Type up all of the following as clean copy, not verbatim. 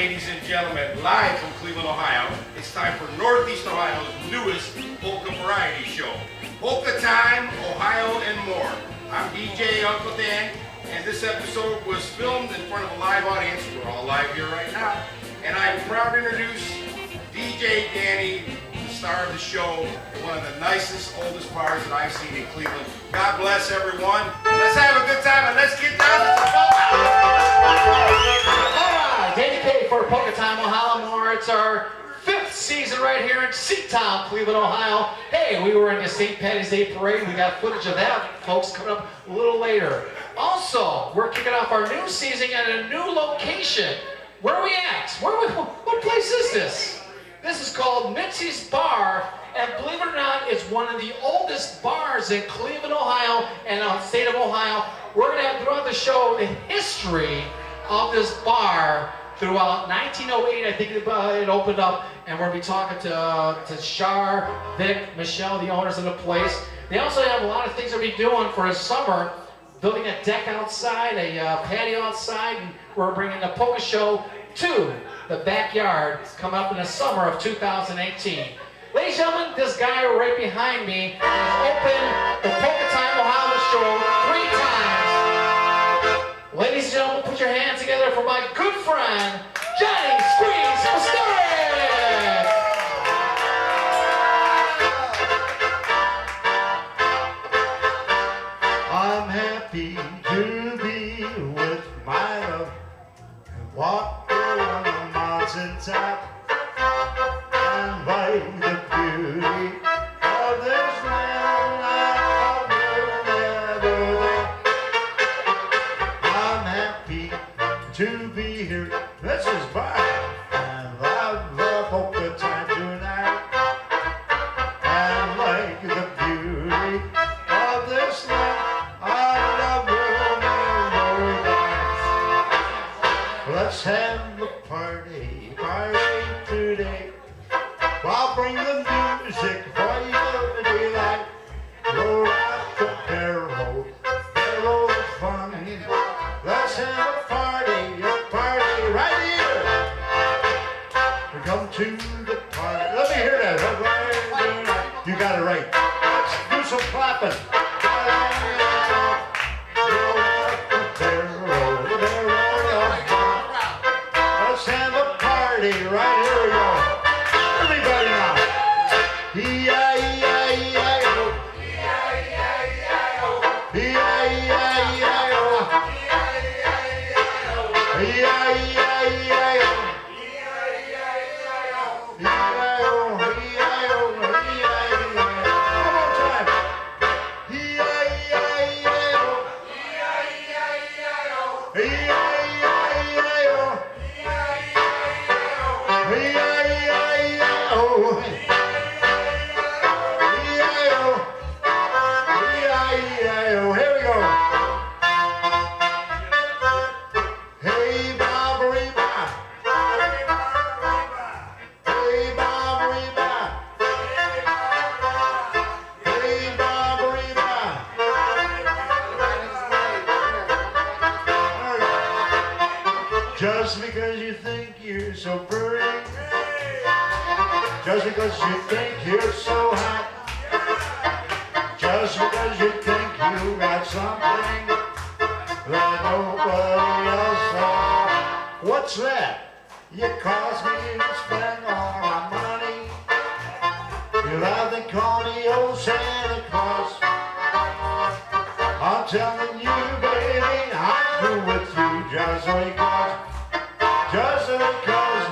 ladies and gentlemen, live from Cleveland, Ohio. It's time for Northeast Ohio's newest polka variety show. Polka Time, Ohio, and more. I'm DJ Uncle Dan, and this episode was filmed in front of a live audience. We're all live here right now. And I'm proud to introduce DJ Danny, the star of the show, at one of the nicest, oldest bars that I've seen in Cleveland. God bless everyone. Let's have a good time and let's get down to the Dmk for Polka Time, Ohio, more. It's our 5th season right here in Seatown, Cleveland, Ohio. Hey, we were in the St. Patty's Day parade. We got footage of that, folks, coming up a little later. Also, we're kicking off our new season at a new location. Where are we at? What place is this? This is called Mitzi's Bar, and believe it or not, it's one of the oldest bars in Cleveland, Ohio, and the state of Ohio. We're going to have throughout the show the history of this bar throughout 1908. I think it opened up, and we're going to be talking to Shar, Vic, Michelle, the owners of the place. They also have a lot of things they'll be doing for the summer, building a deck outside, a patio outside, and we're bringing the polka show to the backyard coming up in the summer of 2018. Ladies and gentlemen, this guy right behind me has opened the Polka Time Ohio show 3 times. Ladies and gentlemen, put your hands together for my good friend, Johnny Squeeze Pastirik. I'm happy to be with my love and walk on the mountaintop and by the beauty of this land I will never leave. I'm happy to be here. This is Bob and love the polka time tonight and like the beauty of this land. Let's have a party today. I'll bring the music for you to delight. Roll out the barrel of fun. Let's have a party right here. We come to the party. Let me hear that. You got it right. Let's do some clapping. Right here we go. Everybody now. E-I-E-I-E-I-O. E-I-E-I-E-I-O. E-I-E-I-E-I-O. E-I-E-I-E-I-O. E-I-E-I-E-I-O. E-I-E-I-E-I-O. E-I-O. One more time. E-I-E-I-E-I-O. E-I-E-I-E-I-O. E-I-E-I-E-I-O. Here we go. Hey, Bob-a-ree-ba. Hey, Bob-a-ree-ba. Hey, Bob-a-ree-ba. Just because you think you're so pretty, just because you think you're so hot, just because you think you got something that nobody else has. What's that? You cause me to spend all my money. You love to call me old Santa Claus. I'm telling you, baby, I'm through with you just because. Just because.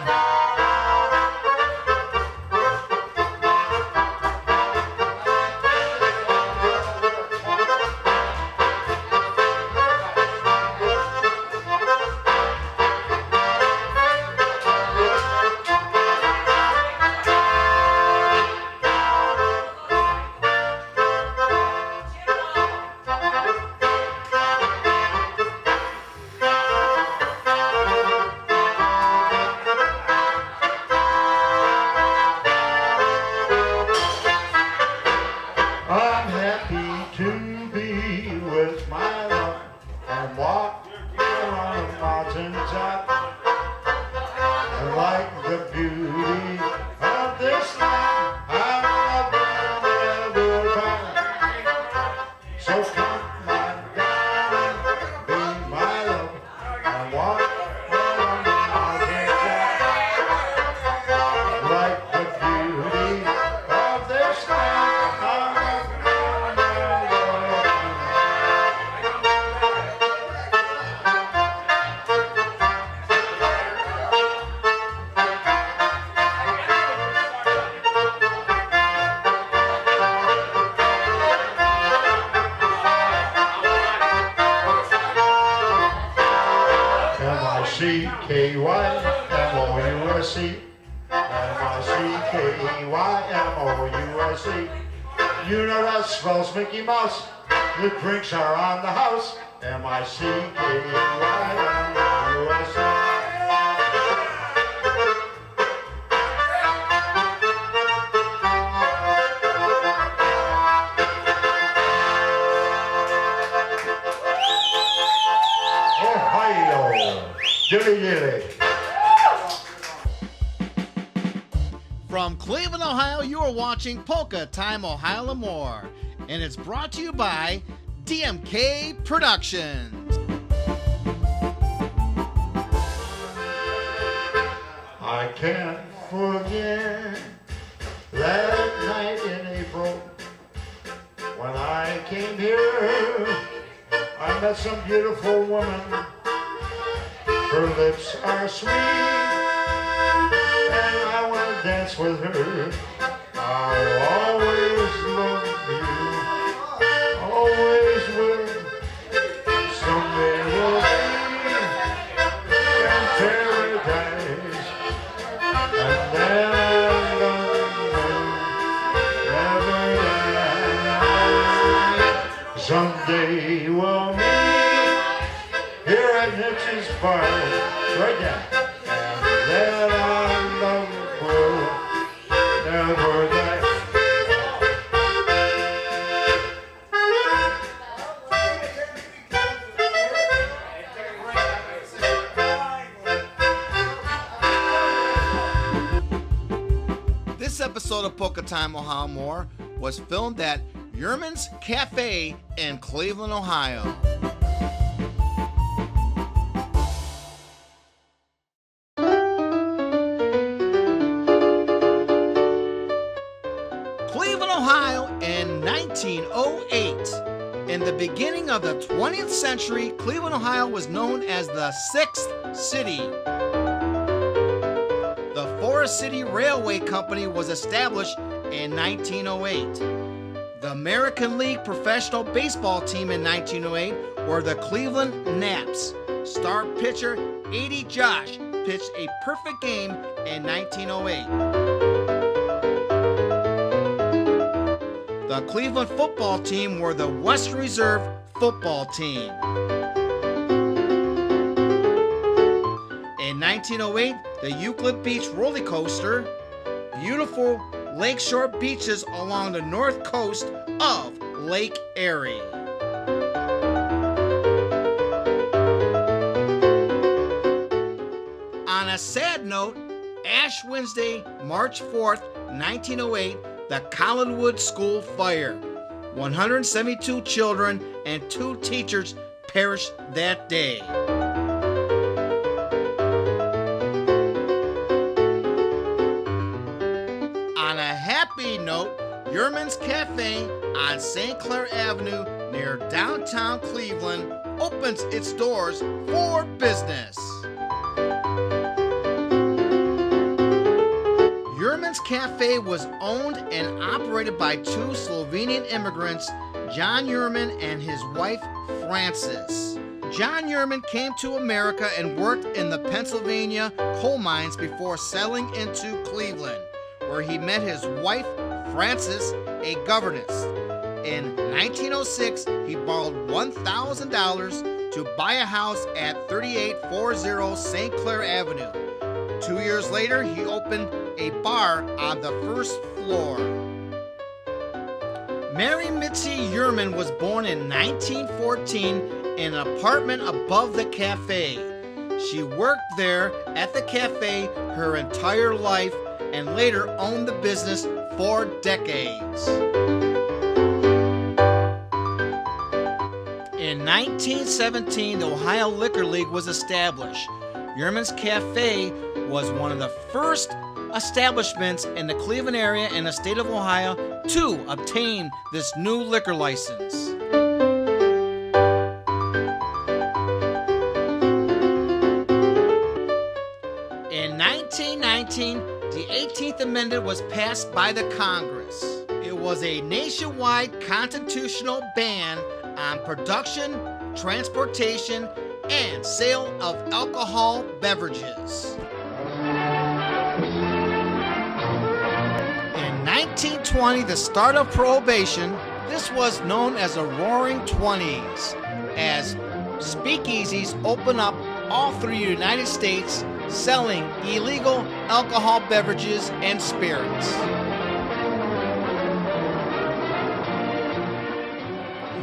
M-I-C-K-Y-M-O-U-S-E. M-I-C-K-Y-M-O-U-S-E. You know that spells Mickey Mouse. The drinks are on the house. M-I-C-K-Y-M-O-U-S-E. Dilly dilly. From Cleveland, Ohio, you are watching Polka Time Ohio and More, and it's brought to you by DMK Productions. I can't forget that night in April when I came here. I met some beautiful woman. Her lips are sweet, and I want to dance with her. I'll always love you, always will. Someday we'll be in paradise, and then I'll love you, never die. Someday we'll meet here at Nitch's Bar, right now, and then our love will never die. This episode of Polka Time Ohio and More was filmed at Jerman's Café in Cleveland, Ohio. Cleveland, Ohio in 1908. In the beginning of the 20th century, Cleveland, Ohio was known as the Sixth City. The Forest City Railway Company was established in 1908. The American League professional baseball team in 1908 were the Cleveland Naps. Star pitcher 80 Josh pitched a perfect game in 1908. The Cleveland football team were the Western Reserve football team. In 1908, the Euclid Beach roller coaster, beautiful lakeshore beaches along the north coast of Lake Erie. On a sad note, Ash Wednesday, March 4th, 1908, the Collinwood School fire. 172 children and 2 teachers perished that day. On a happy note, Jerman's Café on St. Clair Avenue near downtown Cleveland opens its doors for business. Jerman's Café was owned and operated by 2 Slovenian immigrants, John Jerman and his wife, Frances. John Jerman came to America and worked in the Pennsylvania coal mines before settling into Cleveland, where he met his wife, Frances, a governess. In 1906, he borrowed $1,000 to buy a house at 3840 St. Clair Avenue. 2 years later, he opened a bar on the first floor. Mary Mitzi Jerman was born in 1914 in an apartment above the cafe. She worked there at the cafe her entire life and later owned the business for decades. In 1917, the Ohio Liquor League was established. Jerman's Café was one of the first establishments in the Cleveland area and the state of Ohio to obtain this new liquor license. In 1919, the 18th Amendment was passed by the Congress. It was a nationwide constitutional ban on production, transportation, and sale of alcohol beverages. In 1920, the start of Prohibition, this was known as the Roaring Twenties, as speakeasies opened up all through the United States, selling illegal alcohol beverages and spirits.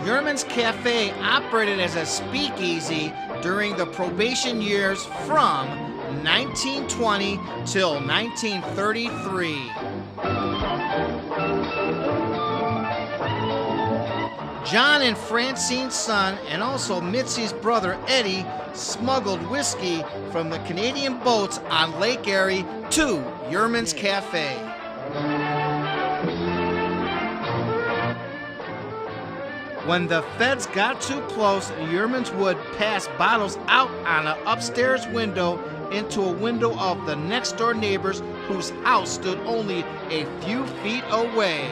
Jerman's Café operated as a speakeasy during the Prohibition years from 1920 till 1933. John and Francine's son, and also Mitzi's brother Eddie, smuggled whiskey from the Canadian boats on Lake Erie to Jerman's Café. When the feds got too close, Jermans would pass bottles out on an upstairs window into a window of the next door neighbors whose house stood only a few feet away.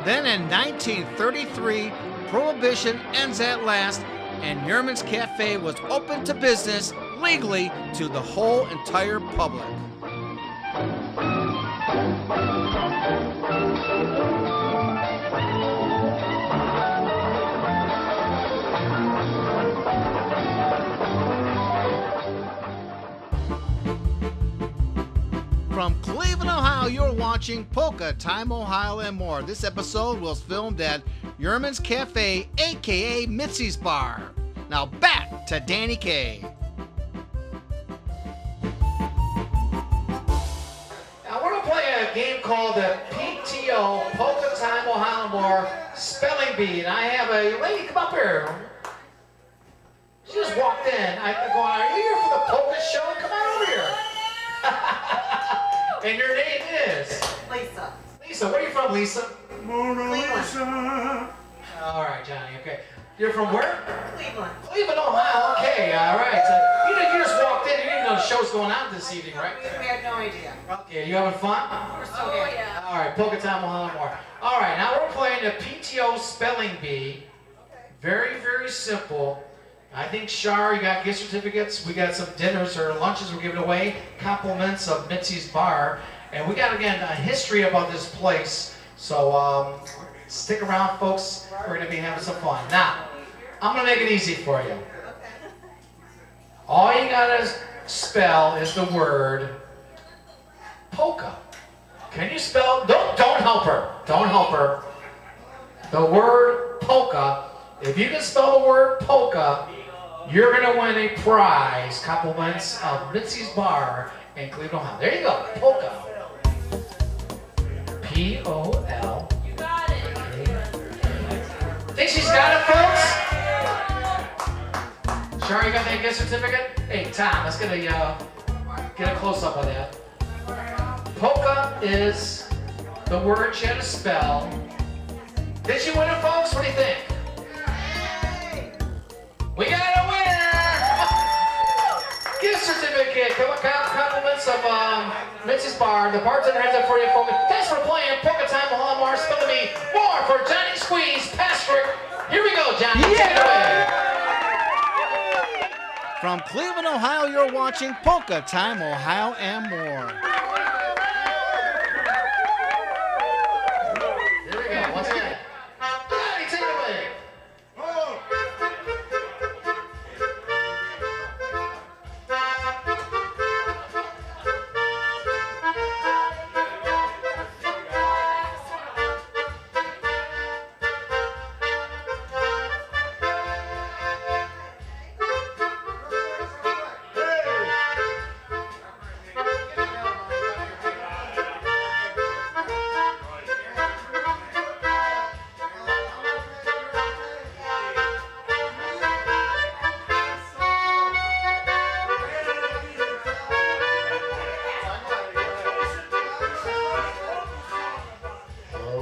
Then in 1933, Prohibition ends at last, and Jerman's Café was open to business legally to the whole entire public. From Cleveland, Ohio, you're watching Polka Time, Ohio, and more. This episode was filmed at Jerman's Café, aka Mitzi's Bar. Now back to Danny K. Now we're gonna play a game called the PTO, Polka Time, Ohio, and more Spelling Bee. And I have a lady come up here. She just walked in. I go, are you here for the polka show? Come on over here. And your name is? Lisa. Lisa, where are you from, Lisa? Cleveland. All right, Johnny, okay. You're from where? Cleveland. Cleveland, Ohio, okay, all right. So, you just walked in, you didn't know the show's going on this evening, right? We had no idea. Okay, you having fun? We're still here. yeah. All right, Polka Time, Ohio, and more. All right, now we're playing the PTO Spelling Bee. Very, very simple. I think, Shar, you got gift certificates. We got some dinners or lunches we're giving away. Compliments of Mitzi's Bar. And we got, again, a history about this place. So stick around, folks. We're going to be having some fun. Now, I'm going to make it easy for you. All you got to spell is the word polka. Can you spell? Don't help her. Don't help her. The word polka. If you can spell the word polka, you're going to win a prize. Compliments of Mitzi's Bar in Cleveland, Ohio. There you go. Polka. P-O-L. You got it. Think she's got it, folks? Shar, you got that gift certificate? Hey, Tom, let's get a close-up of that. Polka is the word you had to spell. Did you win it, folks? What do you think? We got a winner! Gift certificate. Compliments of Mitzi's Bar. The bartender has it for you, folks. Thanks for playing Polka Time, Ohio, more. Spelling Bee. More for Johnny Squeeze, Pastirik. Here we go, Johnny. Take it away. From Cleveland, Ohio, you're watching Polka Time, Ohio, and more. Here we go. Once again. Johnny, take it away.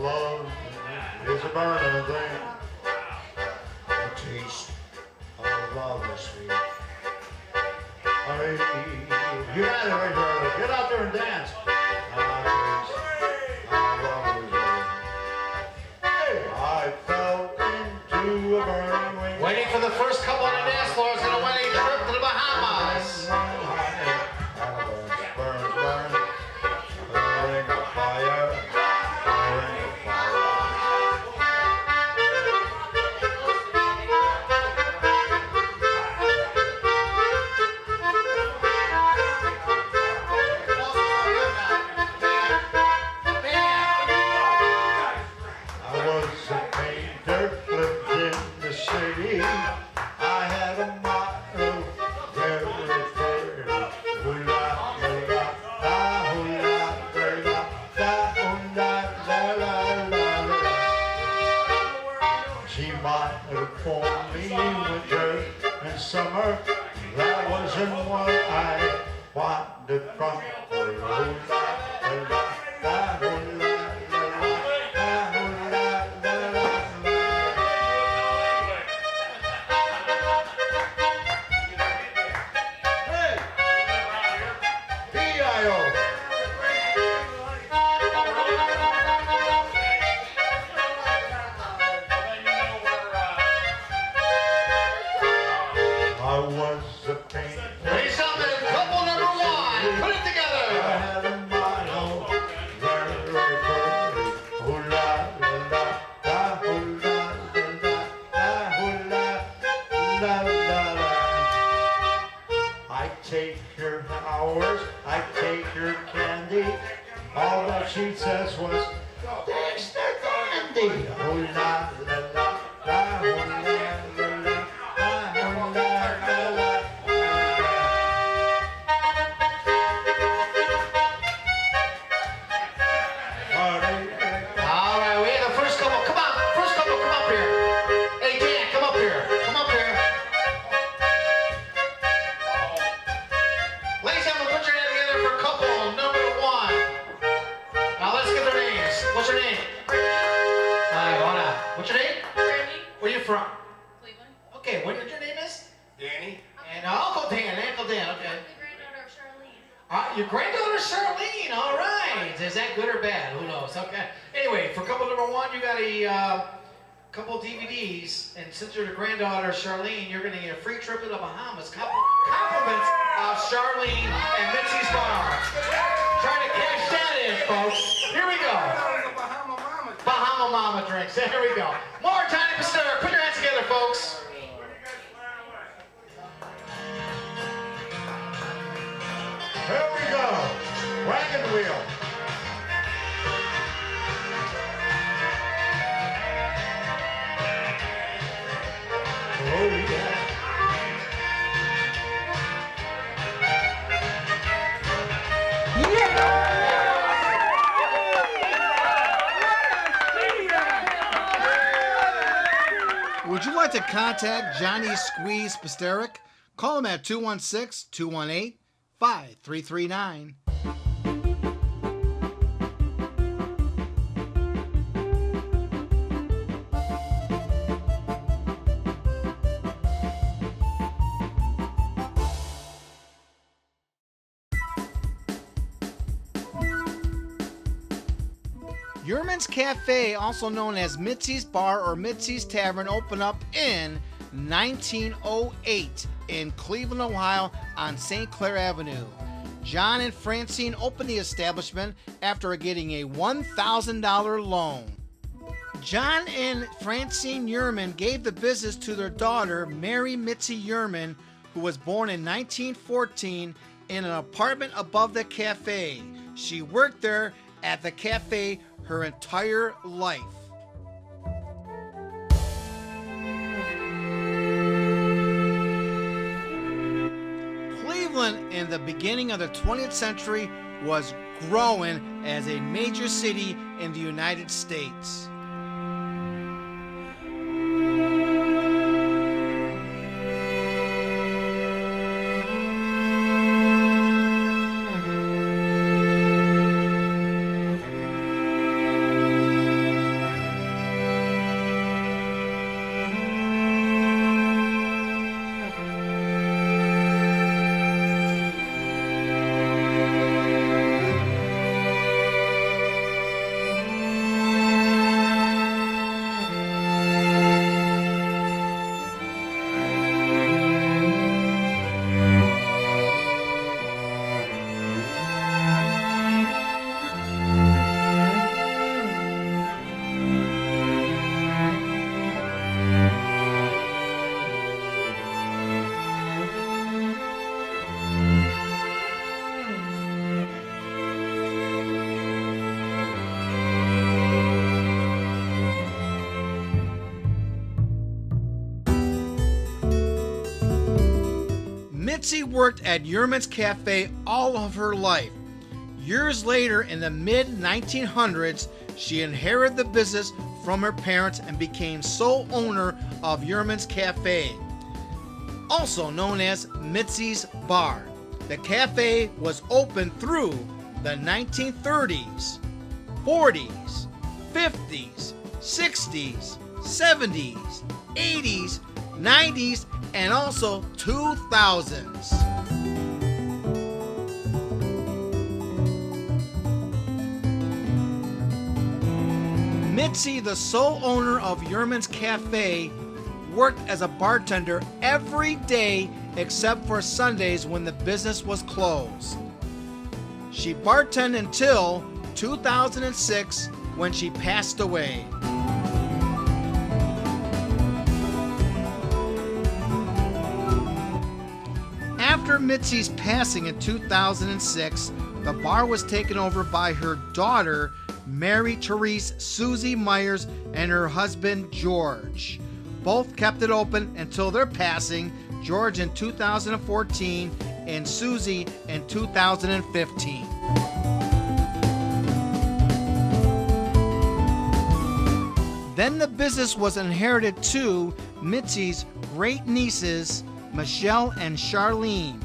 Love is a burning thing. The taste of love is sweet. You got it right there. Get out there and dance. I fell into She bought it for me winter and summer. That wasn't what I wanted from her. Oh, la, la, la, la, oh, la, la, la, la, la, la, la. Hey! B.I.O. I was a painter. Ladies and gentlemen, couple number one. Put it I together. had a model, very, very pretty. Oh la la la, la oh la la la, oh la la la la. I take your flowers, I take your candy. All that she says was, "Thanks the candy." Oh la la la, la oh la la la, la oh la la la. All right, we have the first couple. Come on, first couple, come up here. Hey, Dan, come up here. Come up here. Ladies and gentlemen, put your hand together for couple number one. Now let's get their names. What's your name? Hold on. What's your name? Brandy, Where you from? Cleveland. Okay, what your name is? Danny? And Uncle Dan, Uncle Dan, okay. I'm the granddaughter of Charlene. Your granddaughter Charlene, all right. Is that good or bad? Who knows? Okay. Anyway, for couple number one, you got a couple DVDs, and since you're the granddaughter Charlene, you're going to get a free trip to the Bahamas. Compliments of Charlene and Mitzi's Bar. Trying to cash that in, folks. Here we go. Bahama Mama. Bahama Mama drinks. There we go. More time to stir. Put your hands together, folks. Here we go. Wagon wheel. Oh yeah. Would you like to contact Johnny Squeeze Pastirik? Call him at 216-218-5339. Jerman's Café, also known as Mitzi's Bar or Mitzi's Tavern, opened up in 1908 in Cleveland, Ohio on St. Clair Avenue. John and Francine opened the establishment after getting a $1,000 loan. John and Francine Jerman gave the business to their daughter, Mary Mitzi Jerman, who was born in 1914 in an apartment above the cafe. She worked there at the cafe her entire life. Cleveland in the beginning of the 20th century was growing as a major city in the United States. Mitzi worked at Jerman's Café all of her life. Years later, in the mid-1900s, she inherited the business from her parents and became sole owner of Jerman's Café, also known as Mitzi's Bar. The cafe was open through the 1930s, 40s, 50s, 60s, 70s, 80s, 90s, and also 2000s. Mitzi, the sole owner of Jerman's Café, worked as a bartender every day except for Sundays when the business was closed. She bartended until 2006 when she passed away. After Mitzi's passing in 2006, the bar was taken over by her daughter, Mary Therese Susie Myers, and her husband, George. Both kept it open until their passing, George in 2014 and Susie in 2015. Then the business was inherited to Mitzi's great nieces, Michelle and Charlene.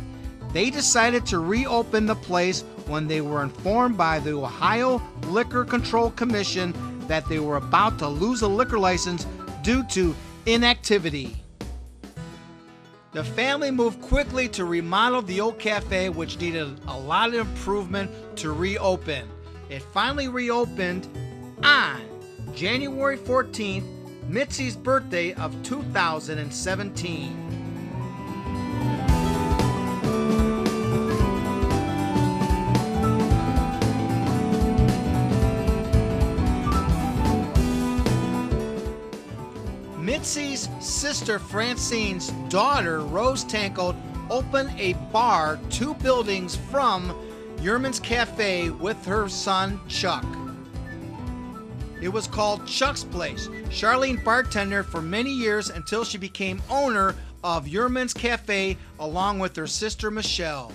They decided to reopen the place when they were informed by the Ohio Liquor Control Commission that they were about to lose a liquor license due to inactivity. The family moved quickly to remodel the old cafe, which needed a lot of improvement to reopen. It finally reopened on January 14th, Mitzi's birthday of 2017. Mitzi's sister Francine's daughter, Rose Tankold, opened a bar 2 buildings from Jerman's Café with her son, Chuck. It was called Chuck's Place. Charlene bartended for many years until she became owner of Jerman's Café along with her sister, Michelle.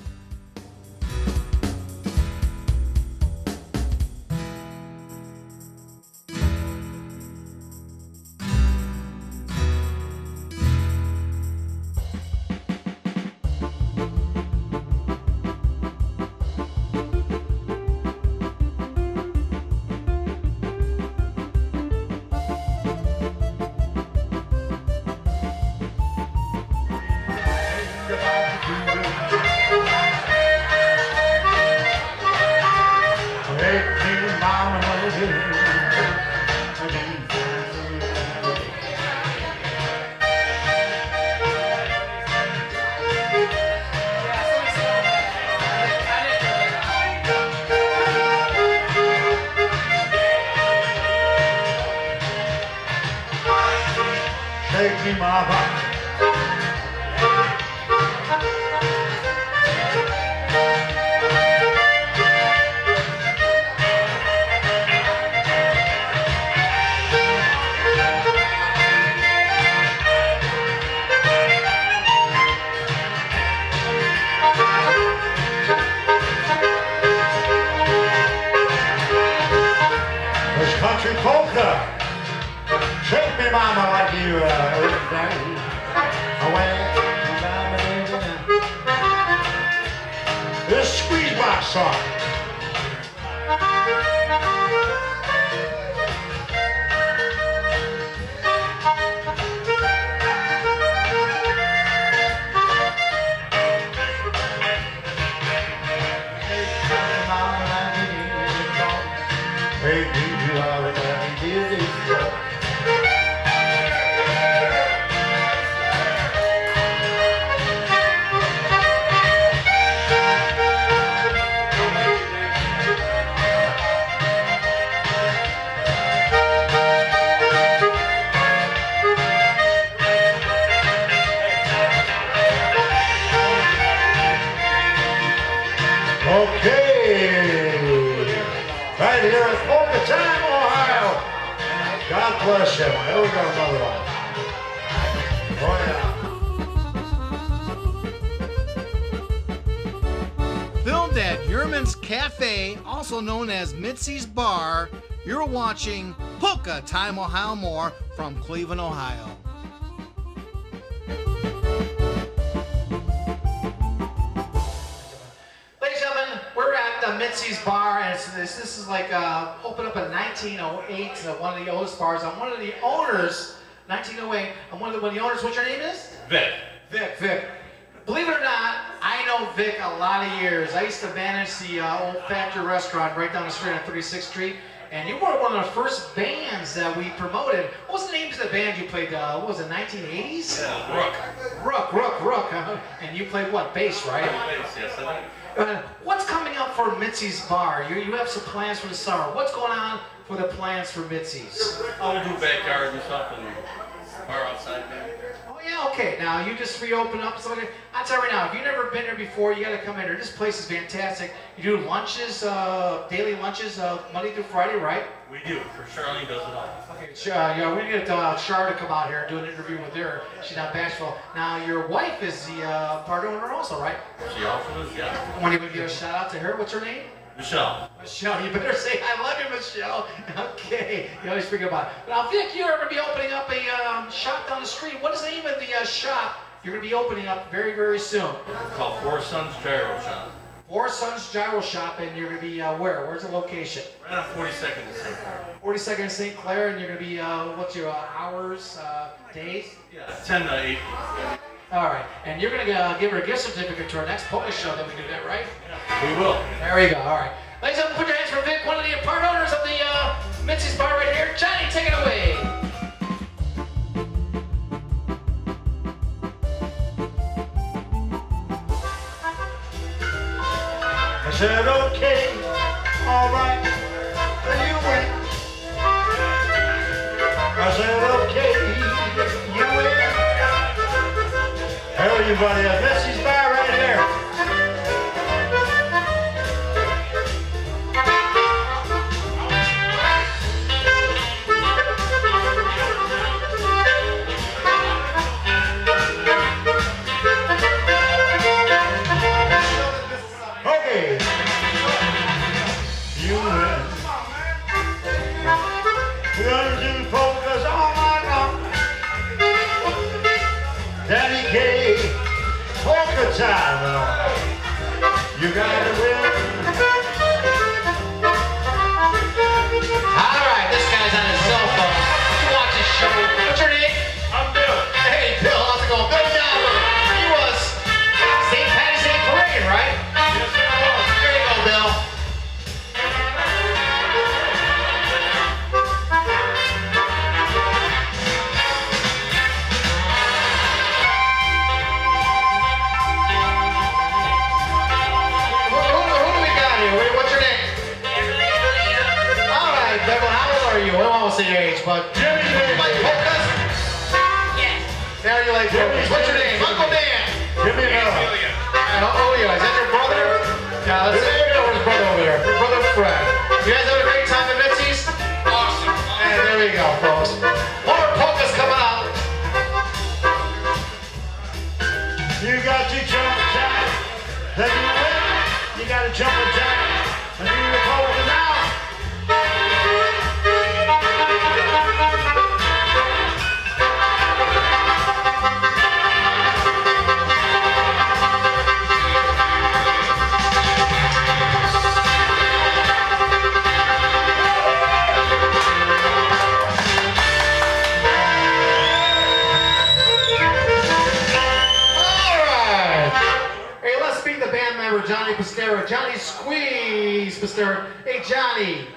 Take me, mama. This country polka. Shake me, mama, like you this squeeze box song. Take me to our daddy. Okay, right here at Polka Time, Ohio. God bless him. Here we go, another one. Oh yeah. Filmed at Jerman's Café, also known as Mitzi's Bar, you're watching Polka Time Ohio More from Cleveland, Ohio. Ladies and gentlemen, we're at Mitzi's Bar, and this is like opened up in 1908, one of the oldest bars. I'm one of the owners, 1908. I'm one of the owners. What your name is? Vic. Vic. Believe it or not, I know Vic a lot of years. I used to manage the old factory restaurant right down the street on 36th Street. And you were one of the first bands that we promoted. What was the name of the band you played? What was it, 1980s? Yeah, Rook. And you played what? Bass, right? Bass, yes, I do. What's coming up for Mitzi's Bar? You have some plans for the summer. What's going on for the plans for Mitzi's? I'll do backyard and stuff and bar outside there. Oh yeah, okay. Now you just reopen up something. I'll tell you right now, if you've never been here before, you got to come in here. This place is fantastic. You do lunches, daily lunches, Monday through Friday, right? We do. For Charlene does it all. Okay, we're gonna get Char to come out here and do an interview with her. She's not bashful. Now your wife is the part owner also, right? She also is, yeah. Want to give a shout out to her? What's her name? Michelle. Michelle, you better say I love you, Michelle. Okay, you always forget about it. Now, Vic, you're going to be opening up a shop down the street. What is the name of the shop you're going to be opening up very, very soon? It's called Four Sons Gyro Shop. Four Sons Gyro Shop, and you're going to be where? Where's the location? Right on 42nd and St. Clair. 42nd and St. Clair, and you're going to be, what's your hours, days? Yeah, 10 to 8. All right, and you're going to give her a gift certificate to our next Polka show that we do that, right? We will. There we go, all right. Ladies and gentlemen, put your hands for Vic, one of the part owners of the Mitzi's Bar right here. Johnny, take it away. I said, okay, all right, you win. I said, okay, you win. Everybody at Mitzi's Bar right here. Okay, you win. We're gonna do polkas all night long. Dmk Polka time. You gotta win. All right, this guy's on his cell phone. You watch his show. What's your name? I'm Bill. Hey, Bill, how's it going? Bill Yalver. He was St. Patty's Day Parade, right? Yes, sir. There you go, Bill. Who do we got here? What's your name? All right, Beverly, how old are you? I don't want to say your age, but Jimmy, you like polkas? Yes. Now you like polkas. What's your name? Uncle Dan. Jimmy Miller. Oh, yeah. Is that your brother? Yeah, let's say you know his brother over there. Your brother Fred. You guys have a great time at Mitzi's? Awesome. And there we go, folks. More polkas coming up. You got to jump jack, then you win. You got to jump a jack, and do the polka now. All right. Hey, let's meet the band member, Johnny Pastirik. Johnny Squeeze Pastirik. Hey, Johnny.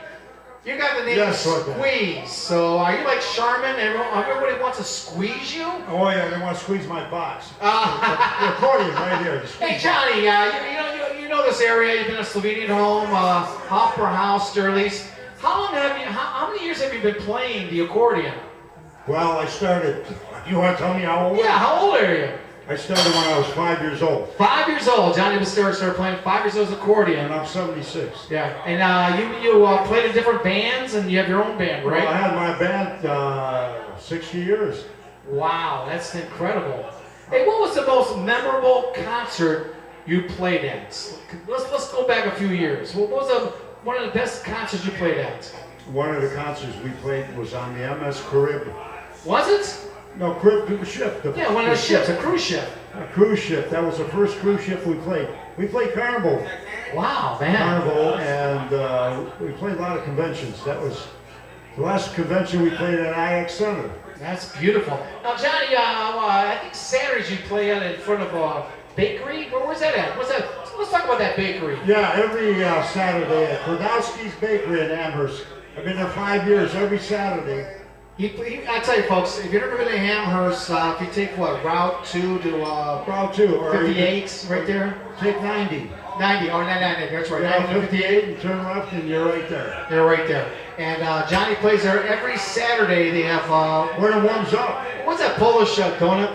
You got the name Yes, right there. Squeeze. So are you like Charmin? Everybody wants to squeeze you? Oh yeah, they want to squeeze my box. Uh, The accordion right here. the squeeze Hey Johnny, you know this area. You've been a Slovenian home, Hoffer House, Sturley's. How many years have you been playing the accordion? box. Well, I started. You want to tell me how old? Yeah, how old are you? I started when I was 5 years old, 5 years old. Johnny Pastirik started playing 5 years old as accordion. and I'm 76. Yeah, and you played in different bands, and you have your own band, Well, I right? had my band 60 years. Wow, that's incredible. Hey, what was the most memorable concert you played at? Let's go back a few years. What was one of the best concerts you played at? one of the concerts we played was on the MS Caribbean. Was it? No, Caribbean ship. Yeah, one of those ships, a cruise ship. A cruise ship. That was the first cruise ship we played. We played Carnival. Wow, man. Carnival, and we played a lot of conventions. That was the last convention we played at IX Center. That's beautiful. Now, Johnny, I think Saturdays you play out in front of a bakery. Where's that at? What's that? Let's talk about that bakery. Yeah, every Saturday at Kordowski's Bakery in Amherst. I've been there 5 years, every Saturday. I tell you, folks, if you've never been to Amherst, if you take Route 2 to Route 2 or 58, right there. Take 90. 90, oh, 90, that's right. Yeah, 90, 58 and turn left and you're right there. They're right there. And Johnny plays there every Saturday. They have, When it warms up. what's that Polish donut?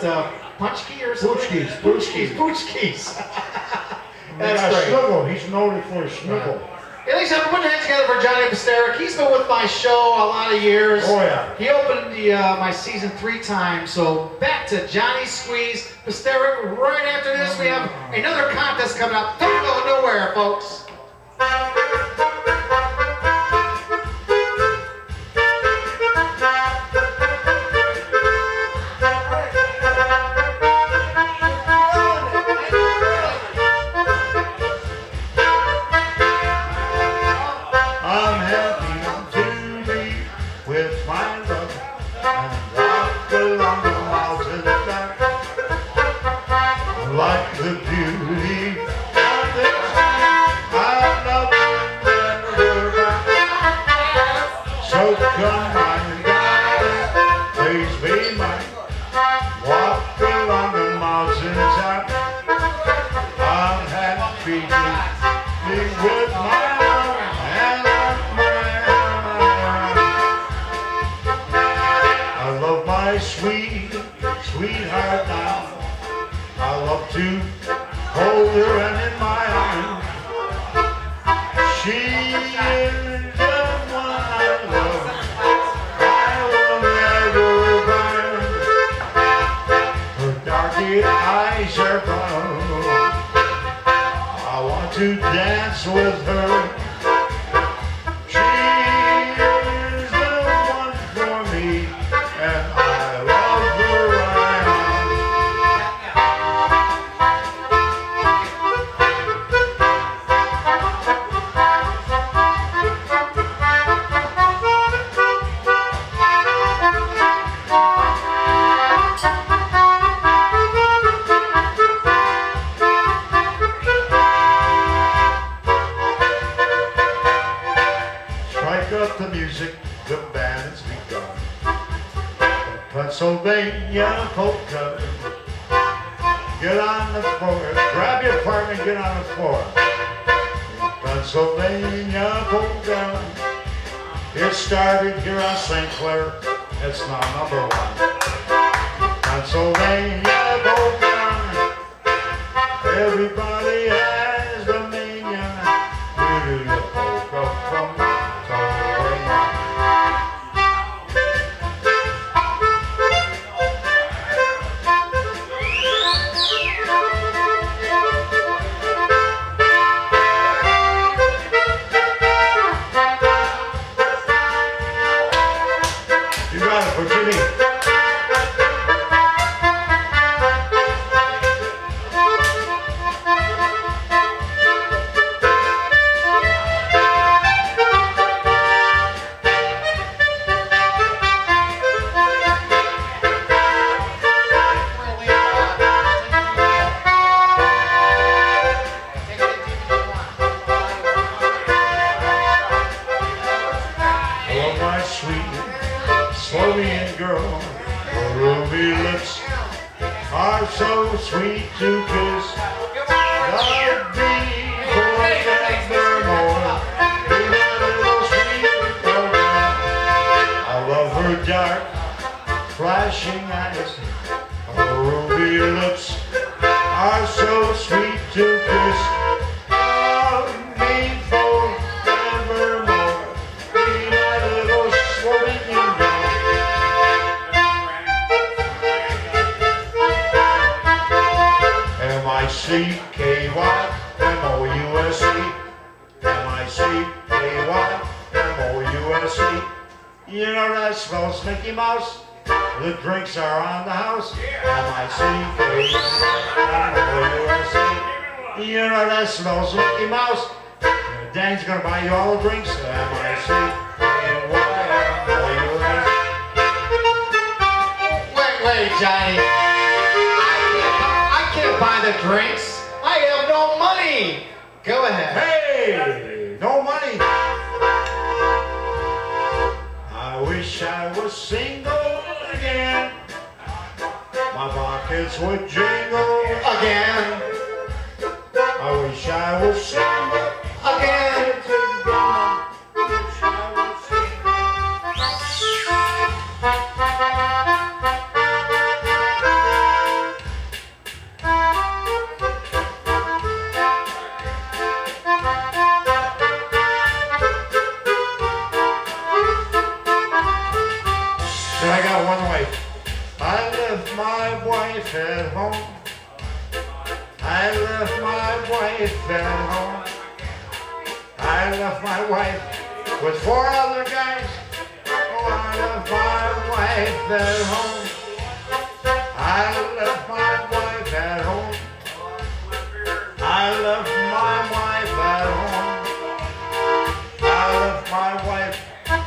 Punchki or something? Puchkis. That's great. Snuggle. He's noted for his snuggle. Hey, ladies and gentlemen, put your hands together for Johnny Pastirik. He's been with my show a lot of years. Oh, yeah. He opened my season 3 times. So back to Johnny Squeeze Pastirik. Right after this, we have another contest coming up. Don't go nowhere, folks. I'm happy to be with my love and walk along the mountain back. Like the beauty of the sky, I love you back. So come on, darling, please be mine. Walk along the mountaintop. I'm happy to be with my love and I love my sweetheart now. I love to hold her and in my arms. She is the one I love. I will never burn. Her dark eyes are brown. I want to dance with her. She is the one for me, and I love her right Strike up the music, the band has begun. Pennsylvania polka. Get on the floor, grab your partner, get on the floor. Pennsylvania polka. It started here on St. Clair. It's now #1. Pennsylvania polka. Everybody has the mania. Do the polka from Pennsylvania. You got it, Virginia. Oh, my sweet Slovenian girl, her ruby lips are so sweet to kiss. Love me forevermore. Be my little sweet girl. I love her dark, flashing eyes. Her ruby lips are so sweet to kiss. Love me forevermore. Be my little Slovenian girl. M-I-C-K-Y-M-O-U-S-E. M-I-C-K-Y-M-O-U-S-E. You know that smells Mickey Mouse? The drinks are on the house. M-I-C-K-E-M-I-C. You know that smells Mickey Mouse? Dan's gonna buy you all the drinks. M-I-C-K-Y-M-I-U-S. Wait, Johnny. I can't buy the drinks. I have no money. Go ahead. Hey, no money. I wish I was single again. My pockets would jingle Again. I wish I was single Again. I got one wife. I left my wife at home. I left my wife at home. I left my wife with 4 other guys. Oh, I left my wife at home. I left my wife at home. I left my wife at home. I left my wife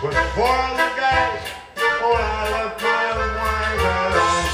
with 4 other guys. Oh, I left my wife at home.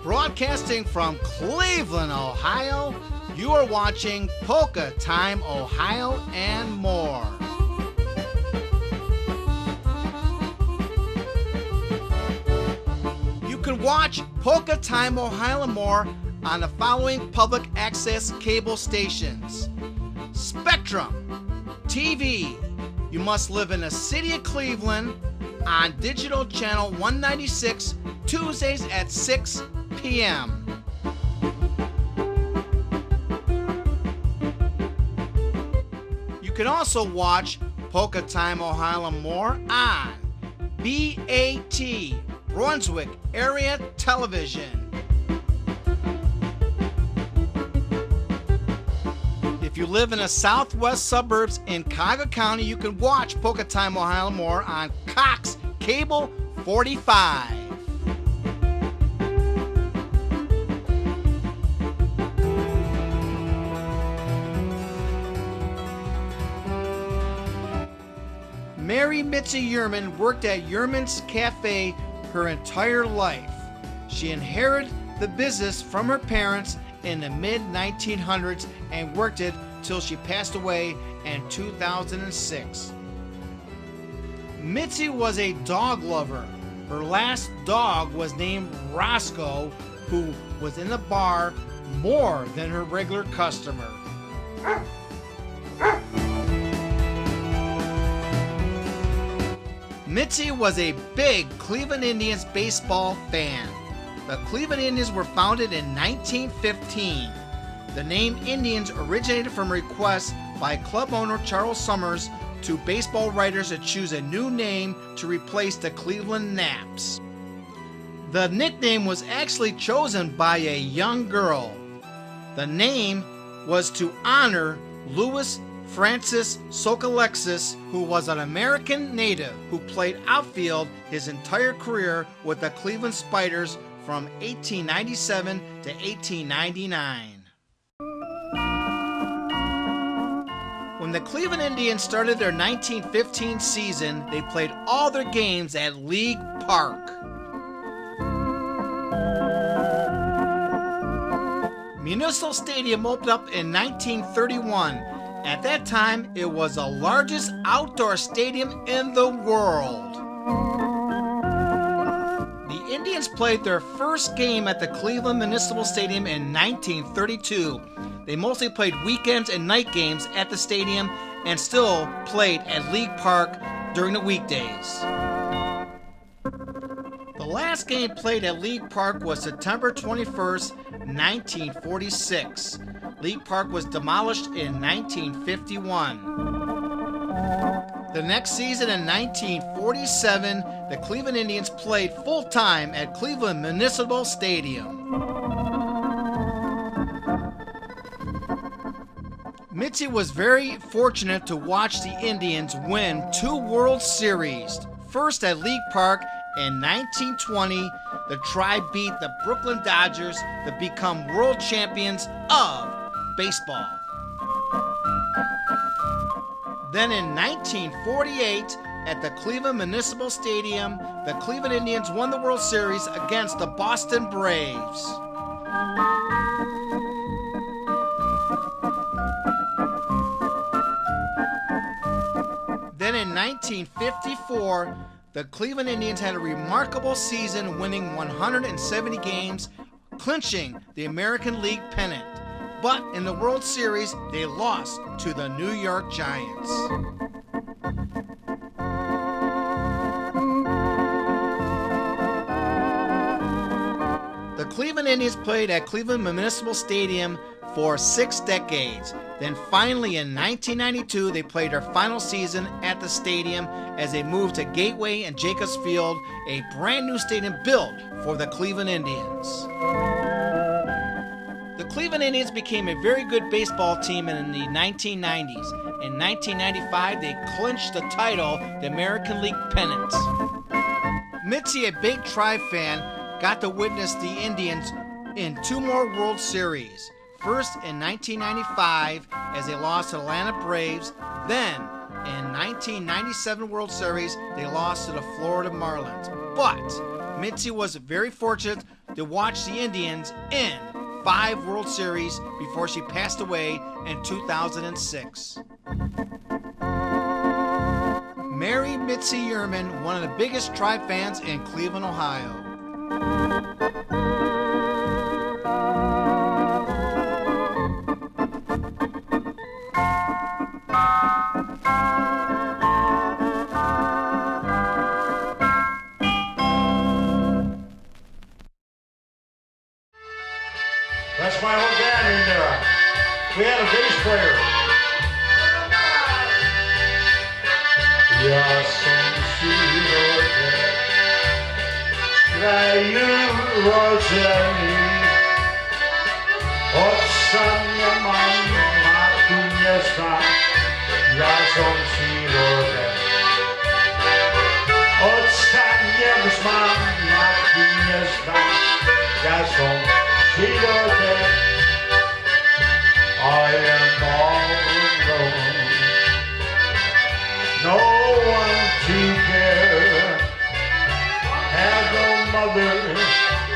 Broadcasting from Cleveland, Ohio, you are watching Polka Time, Ohio, and more. You can watch Polka Time, Ohio, and more on the following public access cable stations: Spectrum TV. You must live in the city of Cleveland on digital channel 196, Tuesdays at 6 p.m. You can also watch Polka Time, Ohio, and more on BAT, Brunswick Area Television. If you live in the southwest suburbs in Cuyahoga County, you can watch Polka Time, Ohio, and more on Cox Cable 45. Mary Mitzi Jerman worked at Jerman's Café her entire life. She inherited the business from her parents in the mid-1900s and worked it till she passed away in 2006. Mitzi was a dog lover. Her last dog was named Roscoe, who was in the bar more than her regular customer. Mitzi was a big Cleveland Indians baseball fan. The Cleveland Indians were founded in 1915. The name Indians originated from a request by club owner Charles Summers to baseball writers to choose a new name to replace the Cleveland Naps. The nickname was actually chosen by a young girl. The name was to honor Louis Francis Sokolexis, who was an American native who played outfield his entire career with the Cleveland Spiders from 1897 to 1899. When the Cleveland Indians started their 1915 season, they played all their games at League Park. Municipal Stadium opened up in 1931. At that time, it was the largest outdoor stadium in the world. The Indians played their first game at the Cleveland Municipal Stadium in 1932. They mostly played weekends and night games at the stadium and still played at League Park during the weekdays. The last game played at League Park was September 21st, 1946. League Park was demolished in 1951. The next season in 1947, the Cleveland Indians played full-time at Cleveland Municipal Stadium. Mitzi was very fortunate to watch the Indians win 2 World Series. First at League Park in 1920, the Tribe beat the Brooklyn Dodgers to become world champions of baseball. Then in 1948, at the Cleveland Municipal Stadium, the Cleveland Indians won the World Series against the Boston Braves. Then in 1954, the Cleveland Indians had a remarkable season, winning 170 games, clinching the American League pennant. But in the World Series, they lost to the New York Giants. The Cleveland Indians played at Cleveland Municipal Stadium for 6 decades. Then finally in 1992, they played their final season at the stadium as they moved to Gateway and Jacobs Field, a brand new stadium built for the Cleveland Indians. The Cleveland Indians became a very good baseball team in the 1990s. In 1995, they clinched the title, the American League pennant. Mitzi, a big Tribe fan, got to witness the Indians in 2 more World Series. First in 1995 as they lost to the Atlanta Braves. Then in 1997 World Series, they lost to the Florida Marlins. But Mitzi was very fortunate to watch the Indians in 5 World Series before she passed away in 2006. Mary Mitzi Jerman, one of the biggest Tribe fans in Cleveland, Ohio. That's my whole band in there. We had a bass player. Ja sam sirote, z kraju rodzeni, otca nie mam, matki nie znam, ja sam sirote. Otca nie znam, matki nie znam, ja sam sirote. I am all alone. No one to care. Have no mother,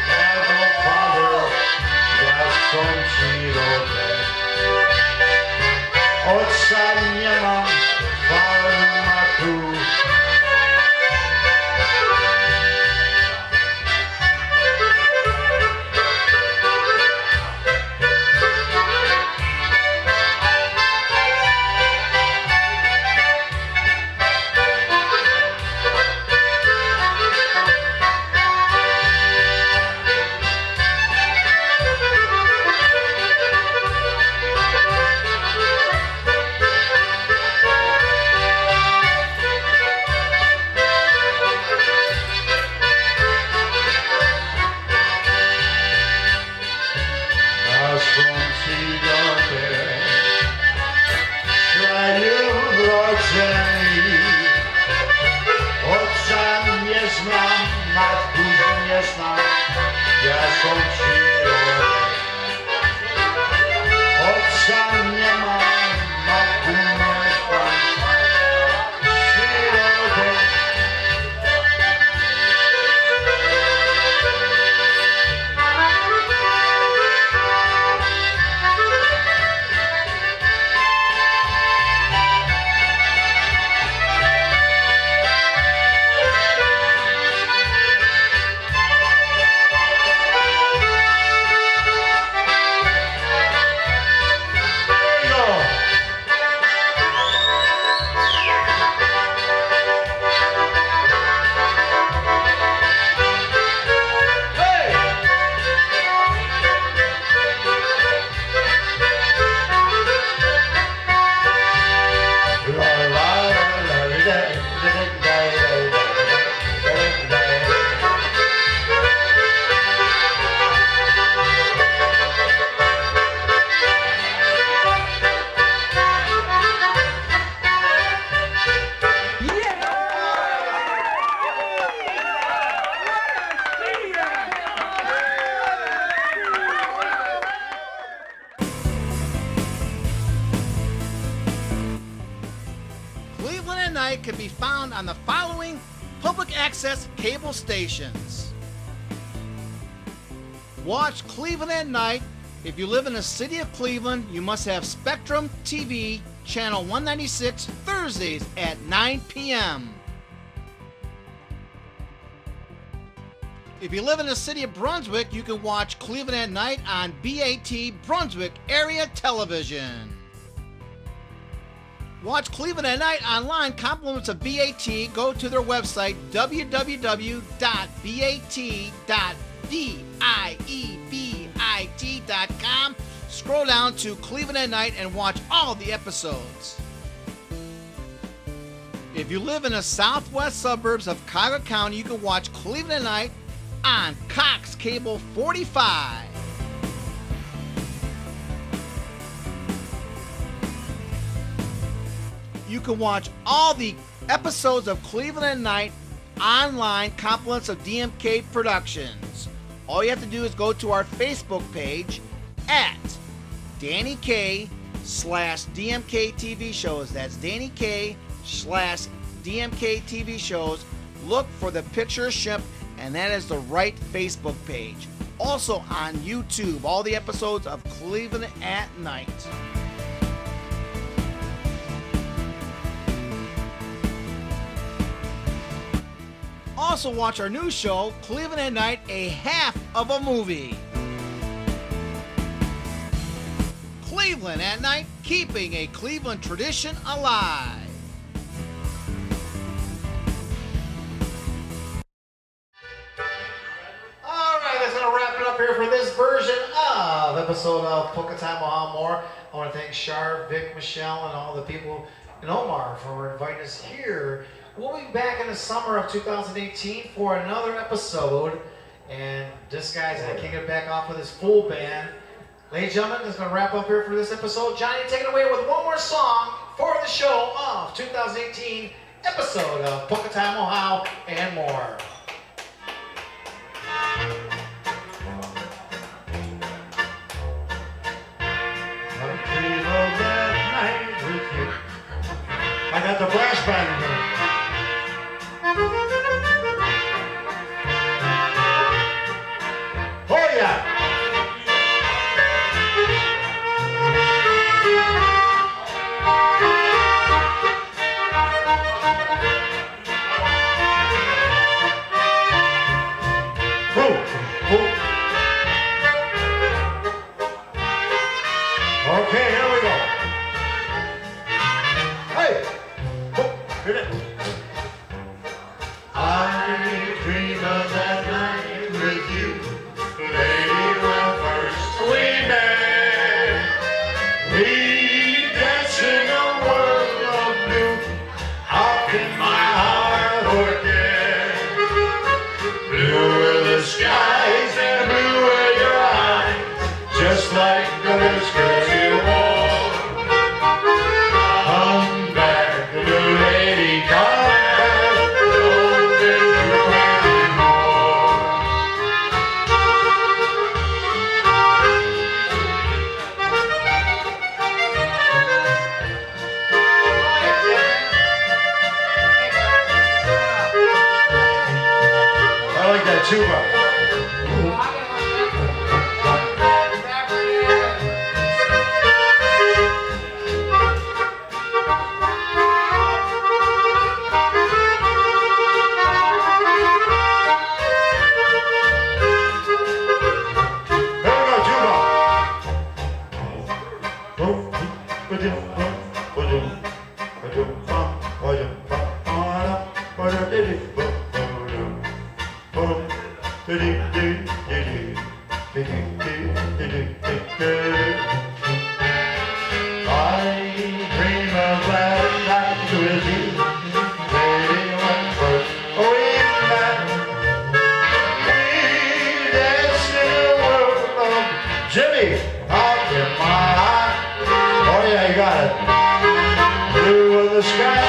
have no father. Ja sam sirote. Otca nie mam, farmaku. Cleveland at Night can be found on the following public access cable stations. Watch Cleveland at Night. If you live in the city of Cleveland, you must have Spectrum TV, channel 196, Thursdays at 9 p.m. If you live in the city of Brunswick, you can watch Cleveland at Night on BAT Brunswick Area Television. Watch Cleveland at Night online. Compliments of BAT. Go to their website, www.bat.diebit.com. Scroll down to Cleveland at Night and watch all the episodes. If you live in the southwest suburbs of Cuyahoga County, you can watch Cleveland at Night on Cox Cable 45. You can watch all the episodes of Cleveland at Night online, compliments of DMK Productions. All you have to do is go to our Facebook page at Danny K/DMK TV shows. That's Danny K/DMK TV shows. Look for the picture ship, and that is the right Facebook page. Also on YouTube, all the episodes of Cleveland at Night. Also watch our new show, Cleveland at Night, a half of a movie. Cleveland at Night, keeping a Cleveland tradition alive. All right, that's going to wrap it up here for this version of episode of Polka Time Ohio More. I want to thank Shar, Vic, Michelle, and all the people in Omar for inviting us here. We'll be back in the summer of 2018 for another episode. And this guy's going to kick it back off with his full band. Ladies and gentlemen, this is going to wrap up here for this episode. Johnny, take it away with one more song for the show of 2018 episode of Polka Time Ohio and More. I got the brass band in here. Oh yeah! Okay, here we go. Hey! Hit it. I dream of that night with you, lady, when first we met. We danced in a world of blue. How can my heart forget? Blue were the skies and blue were your eyes, just like those skirts you wore. Come back, little lady, come back, don't be blue anymore. I like that tuba. the sky.